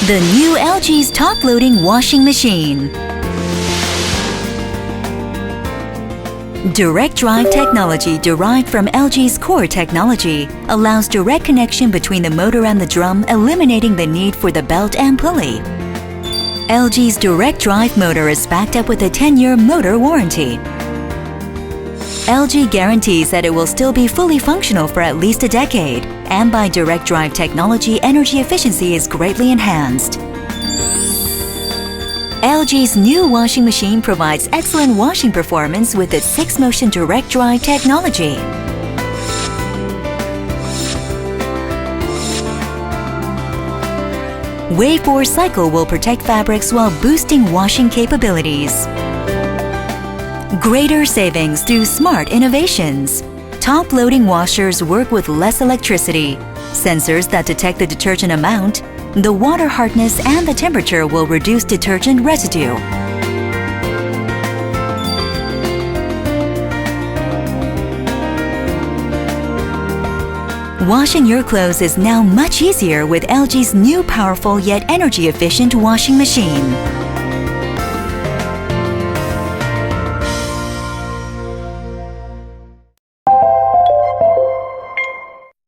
The new LG's top-loading washing machine. Direct drive technology derived from LG's core technology allows direct connection between the motor and the drum, eliminating the need for the belt and pulley. LG's direct drive motor is backed up with a 10-year motor warranty. LG guarantees that it will still be fully functional for at least a decade, and by direct drive technology, energy efficiency is greatly enhanced. LG's new washing machine provides excellent washing performance with its 6-motion direct drive technology. Wave 4 cycle will protect fabrics while boosting washing capabilities. Greater savings through smart innovations. Top-loading washers work with less electricity. Sensors that detect the detergent amount, the water hardness and the temperature will reduce detergent residue. Washing your clothes is now much easier with LG's new powerful yet energy-efficient washing machine.